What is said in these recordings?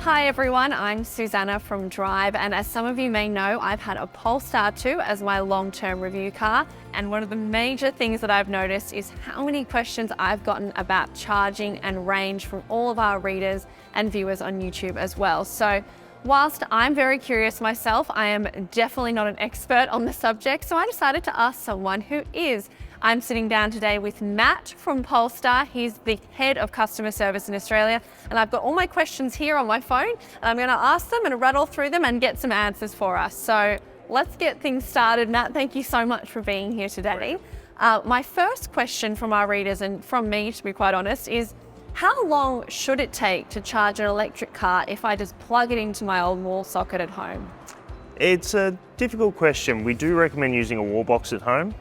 Hi everyone, I'm Susanna from Drive, and as some of you may know, I've had a Polestar 2 as my long-term review car, and one of the major things that I've noticed is how many questions I've gotten about charging and range from all of our readers and viewers on YouTube as well. So whilst I'm very curious myself, I am definitely not an expert on the subject, so I decided to ask someone who is. I'm sitting down today with Matt from Polestar. He's the head of customer service in Australia, and I've got all my questions here on my phone, and I'm going to ask them and rattle through them and get some answers for us. So let's get things started. Matt, thank you so much for being here today. My first question from our readers, and from me to be quite honest, is how long should it take to charge an electric car if I just plug it into my old wall socket at home? It's a difficult question. We do recommend using a Wallbox at home,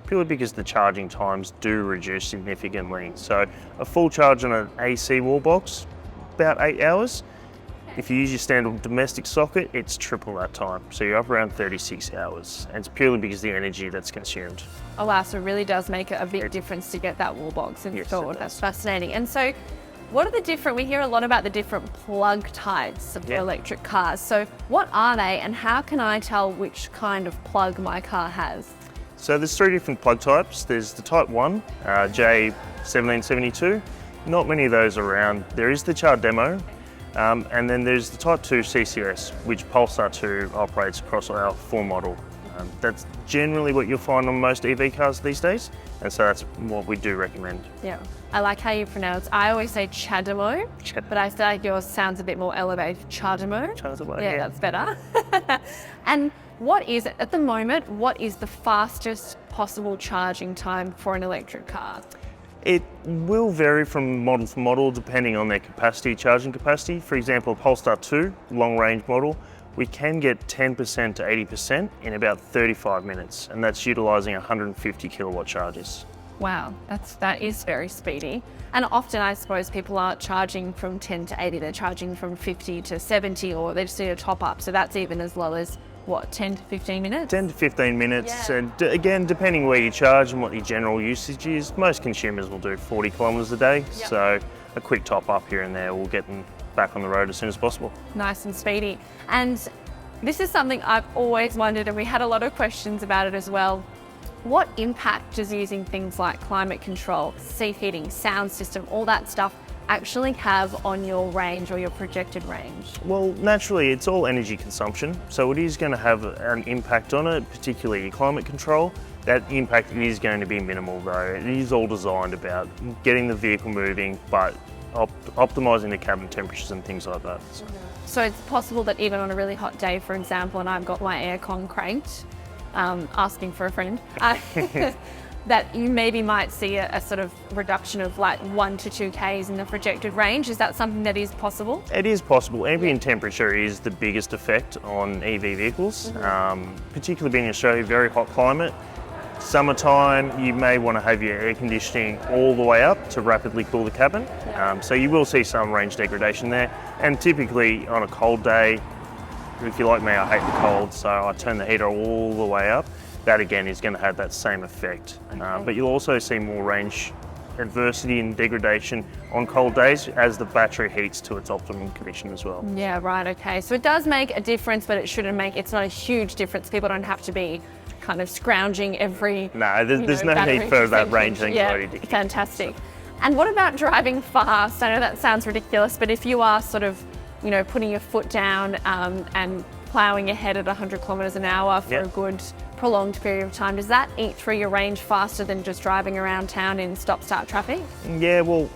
purely because the charging times do reduce significantly. So a full charge on an AC Wallbox, about 8 hours. If you use your standard domestic socket, it's triple that time. So you're up around 36 hours. And it's purely because of the energy that's consumed. Oh wow, so it really does make a big difference to get that Wallbox installed. Yes, that's fascinating. And so what are the different, we hear a lot about the different plug types of electric cars. So what are they, and how can I tell which kind of plug my car has? So there's 3 different plug types. There's the Type 1, J1772. Not many of those around. There is the Char Demo, and then there's the Type 2 CCS, which Polestar 2 operates across our full model. That's generally what you'll find on most EV cars these days, and so that's what we do recommend. Yeah, I like how you pronounce. I always say Chademo, but I feel like yours sounds a bit more elevated. Chademo. Chademo, yeah, that's better. And what is it at the moment? What is the fastest possible charging time for an electric car? It will vary from model to model depending on their capacity, charging capacity. For example, a Polestar 2 long range model, we can get 10% to 80% in about 35 minutes, and that's utilising 150 kilowatt chargers. Wow, that is very speedy. And often I suppose people aren't charging from 10 to 80, they're charging from 50 to 70, or they just need a top up. So that's even as low as what, 10 to 15 minutes? 10 to 15 minutes, yeah. And again, depending where you charge and what your general usage is, most consumers will do 40 kilometres a day, so a quick top up here and there will get them back on the road as soon as possible. Nice and speedy. And this is something I've always wondered, and we had a lot of questions about it as well. What impact does using things like climate control, seat heating, sound system, all that stuff actually have on your range or your projected range? Well, naturally, it's all energy consumption, so it is going to have an impact on it, particularly your climate control. That impact is going to be minimal though. It is all designed about getting the vehicle moving, but optimising the cabin temperatures and things like that. So it's possible that even on a really hot day, for example, and I've got my aircon cranked, asking for a friend, that you maybe might see a sort of reduction of like 1 to 2 Ks in the projected range. Is that something that is possible? It is possible. Ambient temperature is the biggest effect on EV vehicles, particularly being in Australia, very hot climate. Summertime, you may want to have your air conditioning all the way up to rapidly cool the cabin. So you will see some range degradation there. And typically on a cold day, if you're like me, I hate the cold, so I turn the heater all the way up. That again is going to have that same effect. But you'll also see more range adversity and degradation on cold days as the battery heats to its optimum condition as well. Yeah, right, okay. So it does make a difference, but it's not a huge difference. People don't have to be kind of scrounging every... No, there's no need for that range anxiety. Yeah, fantastic. And what about driving fast? I know that sounds ridiculous, but if you are sort of, putting your foot down and ploughing ahead at 100 kilometres an hour for a good prolonged period of time, does that eat through your range faster than just driving around town in stop-start traffic? Yeah, well,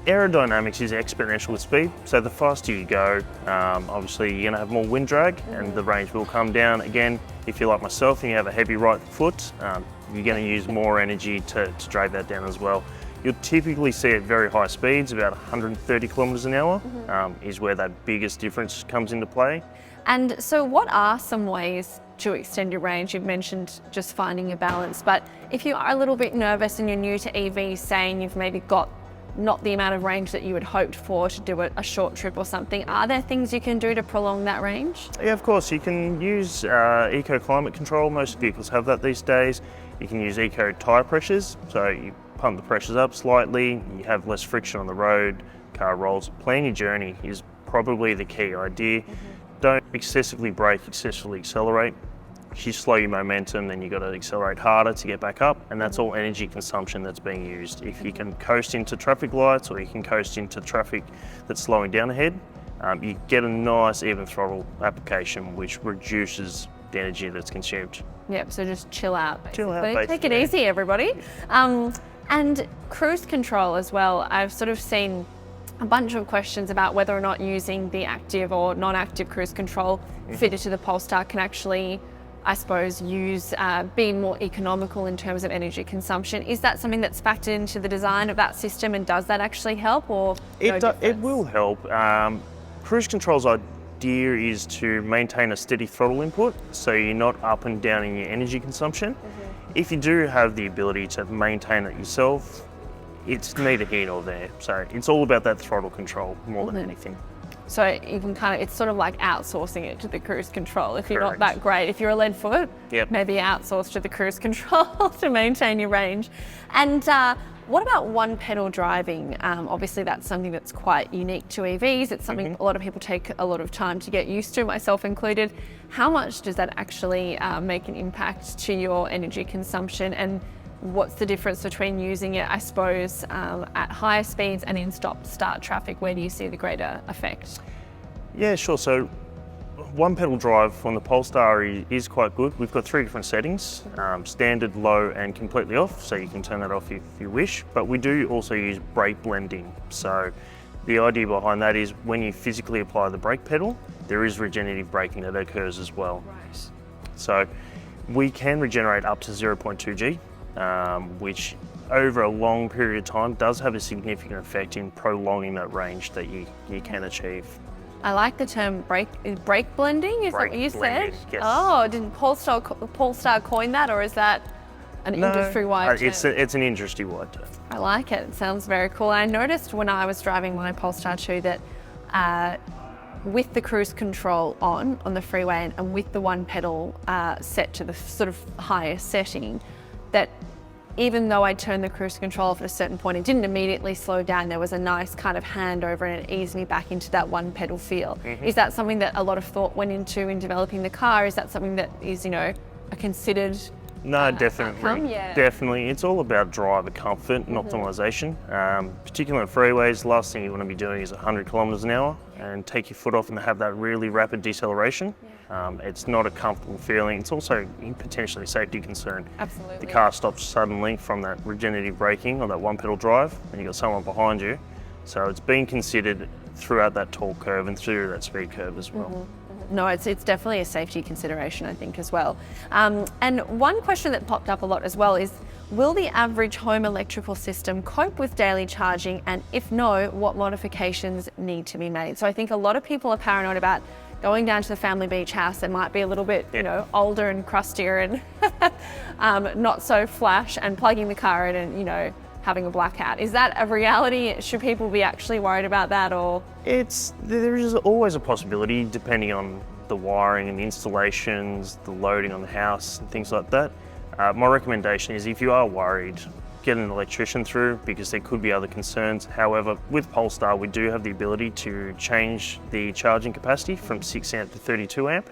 aerodynamics is exponential with speed, so the faster you go, obviously you're going to have more wind drag and the range will come down. Again, if you're like myself and you have a heavy right foot, you're going to use more energy to drag that down as well. You'll typically see at very high speeds, about 130 kilometres an hour, is where that biggest difference comes into play. And so what are some ways to extend your range? You've mentioned just finding a balance, but if you are a little bit nervous and you're new to EVs, saying you've maybe got not the amount of range that you had hoped for to do a short trip or something, are there things you can do to prolong that range? Yeah, of course. You can use eco climate control. Most vehicles have that these days. You can use eco tyre pressures, so you pump the pressures up slightly, you have less friction on the road, car rolls. Plan your journey is probably the key idea. Don't excessively brake, excessively accelerate. If you slow your momentum, then you've got to accelerate harder to get back up, and that's all energy consumption that's being used. If you can coast into traffic lights or you can coast into traffic that's slowing down ahead, you get a nice even throttle application which reduces the energy that's consumed. Yep, so just chill out, basically. Chill out, basically. Take it easy, everybody. And cruise control as well. I've sort of seen a bunch of questions about whether or not using the active or non-active cruise control fitted to the Polestar can actually, I suppose, be more economical in terms of energy consumption. Is that something that's factored into the design of that system, and does that actually help, or it will help. Cruise control's idea is to maintain a steady throttle input, so you're not up and down in your energy consumption. If you do have the ability to maintain it yourself, it's neither here nor there. So it's all about that throttle control more than anything. So you can it's sort of like outsourcing it to the cruise control. If you're Correct. not that great, if you're a lead foot, maybe outsource to the cruise control to maintain your range. And what about one-pedal driving? Obviously that's something that's quite unique to EVs. It's something a lot of people take a lot of time to get used to, myself included. How much does that actually make an impact to your energy consumption, and what's the difference between using it, I suppose, at higher speeds and in stop-start traffic? Where do you see the greater effect? Yeah, sure. So one-pedal drive on the Polestar is quite good. We've got 3 different settings, standard, low and completely off, so you can turn that off if you wish. But we do also use brake blending. So the idea behind that is when you physically apply the brake pedal, there is regenerative braking that occurs as well. Right. So we can regenerate up to 0.2 G. Which over a long period of time does have a significant effect in prolonging that range that you can achieve. I like the term brake blending, is that what you said? Yes. Oh, didn't Polestar coin that, or is that an industry-wide term? It's an industry-wide term. I like it, it sounds very cool. I noticed when I was driving my Polestar 2 that with the cruise control on the freeway and with the one pedal set to the sort of highest setting, that even though I turned the cruise control off at a certain point, it didn't immediately slow down. There was a nice kind of handover and it eased me back into that one pedal feel. Is that something that a lot of thought went into in developing the car? Is that something that is, a considered No, definitely. outcome? Yeah. Definitely. It's all about driver comfort and optimization. Particularly on freeways, the last thing you want to be doing is 100 kilometers an hour and take your foot off and have that really rapid deceleration. It's not a comfortable feeling. It's also potentially a safety concern. Absolutely. The car stops suddenly from that regenerative braking or that one pedal drive and you've got someone behind you. So it's been considered throughout that torque curve and through that speed curve as well. No, it's definitely a safety consideration, I think, as well. And one question that popped up a lot as well is, will the average home electrical system cope with daily charging? And if no, what modifications need to be made? So I think a lot of people are paranoid about going down to the family beach house that might be a little bit, older and crustier and not so flash, and plugging the car in and, having a blackout. Is that a reality? Should people be actually worried about that, or? There is always a possibility depending on the wiring and the installations, the loading on the house and things like that. My recommendation is, if you are worried, get an electrician through, because there could be other concerns. However, with Polestar, we do have the ability to change the charging capacity from 6 amp to 32 amp.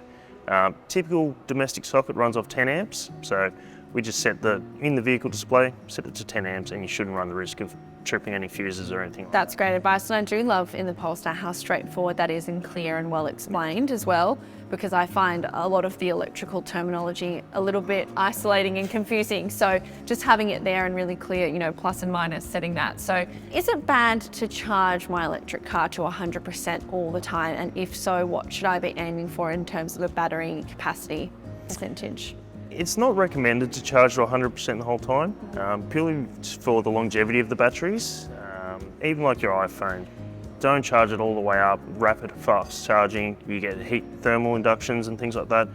Typical domestic socket runs off 10 amps. So we just set in the vehicle display, set it to 10 amps, and you shouldn't run the risk of tripping any fuses or anything. That's great advice, and I do love in the Polestar how straightforward that is and clear and well explained as well, because I find a lot of the electrical terminology a little bit isolating and confusing. So just having it there and really clear, plus and minus, setting that. So is it bad to charge my electric car to 100% all the time? And if so, what should I be aiming for in terms of the battery capacity percentage? It's not recommended to charge to 100% the whole time, purely for the longevity of the batteries. Even like your iPhone, don't charge it all the way up. Rapid, fast charging, you get heat thermal inductions and things like that.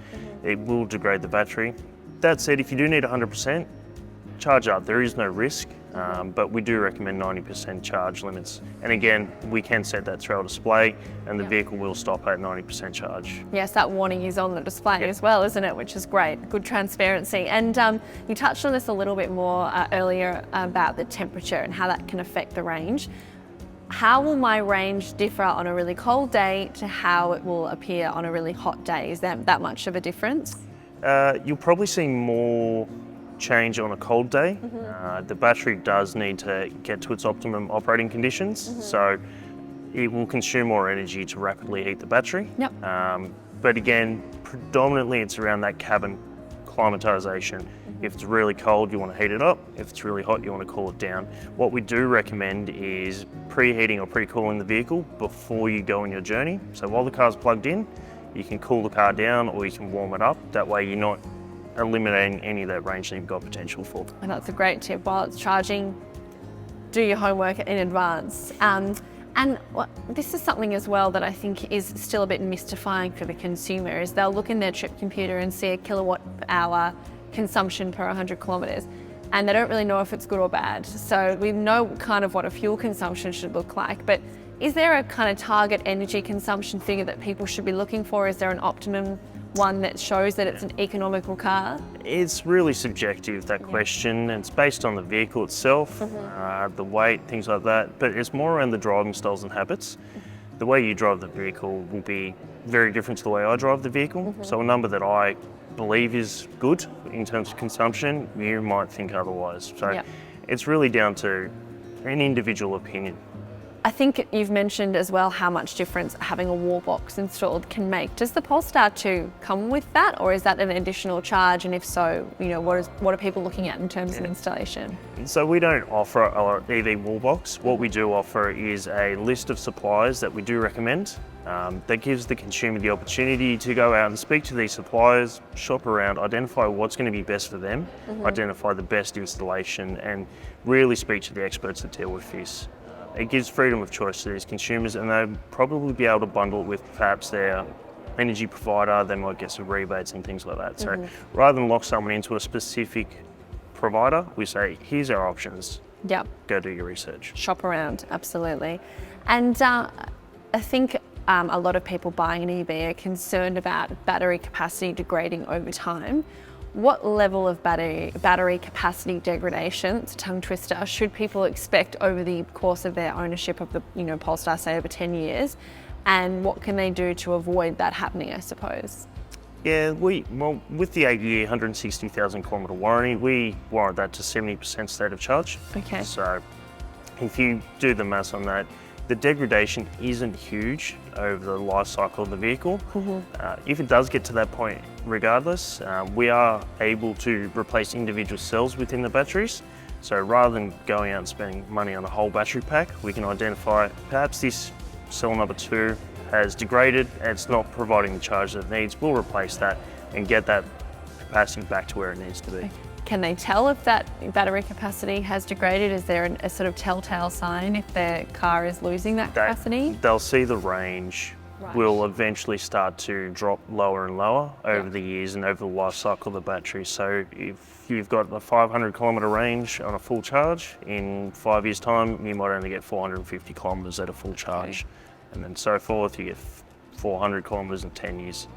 It will degrade the battery. That said, if you do need 100%, charge up. There is no risk, but we do recommend 90% charge limits. And again, we can set that through our display and the vehicle will stop at 90% charge. Yes, that warning is on the display as well, isn't it? Which is great, good transparency. And you touched on this a little bit more earlier about the temperature and how that can affect the range. how will my range differ on a really cold day to how it will appear on a really hot day? Is there that much of a difference? You'll probably see more change on a cold day. The battery does need to get to its optimum operating conditions, so it will consume more energy to rapidly heat the battery. Yep. But again, predominantly it's around that cabin climatization. If it's really cold, you want to heat it up. If it's really hot, you want to cool it down. What we do recommend is preheating or pre-cooling the vehicle before you go on your journey. So while the car's plugged in, you can cool the car down or you can warm it up. That way you're not eliminating any of that range that you've got potential for. And that's a great tip. While it's charging, do your homework in advance. This is something as well that I think is still a bit mystifying for the consumer, is they'll look in their trip computer and see a kilowatt hour consumption per 100 kilometres, and they don't really know if it's good or bad. So we know kind of what a fuel consumption should look like, but is there a kind of target energy consumption figure that people should be looking for? Is there an optimum one that shows that it's an economical car? It's really subjective, that question. It's based on the vehicle itself, the weight, things like that, but it's more around the driving styles and habits. The way you drive the vehicle will be very different to the way I drive the vehicle. So a number that I believe is good in terms of consumption, you might think otherwise. So it's really down to an individual opinion. I think you've mentioned as well how much difference having a Wallbox installed can make. Does the Polestar 2 come with that, or is that an additional charge? And if so, what are people looking at in terms of installation? So we don't offer our EV Wallbox. What we do offer is a list of suppliers that we do recommend. That gives the consumer the opportunity to go out and speak to these suppliers, shop around, identify what's going to be best for them, identify the best installation, and really speak to the experts that deal with this. It gives freedom of choice to these consumers, and they'll probably be able to bundle it with perhaps their energy provider. They might get some rebates and things like that. So rather than lock someone into a specific provider, we say, here's our options. Yep. Go do your research. Shop around, absolutely. And I think a lot of people buying an EV are concerned about battery capacity degrading over time. What level of battery capacity degradation, it's a tongue twister, should people expect over the course of their ownership of the Polestar, say over 10 years? And what can they do to avoid that happening, I suppose? Yeah, with the 8-year, 160,000 kilometre warranty, we warrant that to 70% state of charge. Okay. So if you do the maths on that, the degradation isn't huge over the life cycle of the vehicle. If it does get to that point, regardless, we are able to replace individual cells within the batteries. So rather than going out and spending money on a whole battery pack, we can identify perhaps this cell number 2 has degraded and it's not providing the charge that it needs. We'll replace that and get that capacity back to where it needs to be. Can they tell if that battery capacity has degraded? Is there a sort of telltale sign if their car is losing that capacity? They'll see the range will eventually start to drop lower and lower over the years and over the life cycle of the battery. So if you've got a 500 kilometre range on a full charge, in 5 years' time, you might only get 450 kilometres at a full charge. And then so forth, you get 400 kilometres in 10 years.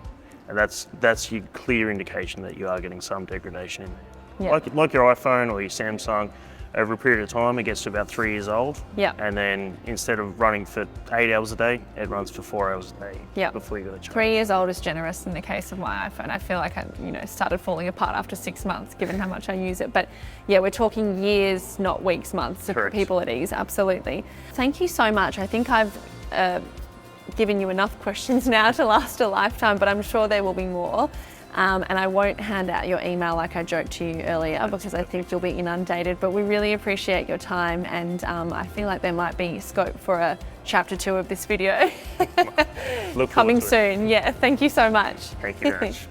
And that's your clear indication that you are getting some degradation in there. Like your iPhone or your Samsung, over a period of time, it gets to about 3 years old. And then instead of running for 8 hours a day, it runs for 4 hours a day before you go to charge. 3 years old is generous in the case of my iPhone. I feel like I started falling apart after 6 months, given how much I use it. But yeah, we're talking years, not weeks, months, to put people at ease, absolutely. Thank you so much. I think I've given you enough questions now to last a lifetime, but I'm sure there will be more. And I won't hand out your email like I joked to you earlier because I think you'll be inundated, but we really appreciate your time, and I feel like there might be scope for a chapter 2 of this video Look coming soon. Yeah, thank you so much. Thank you very much.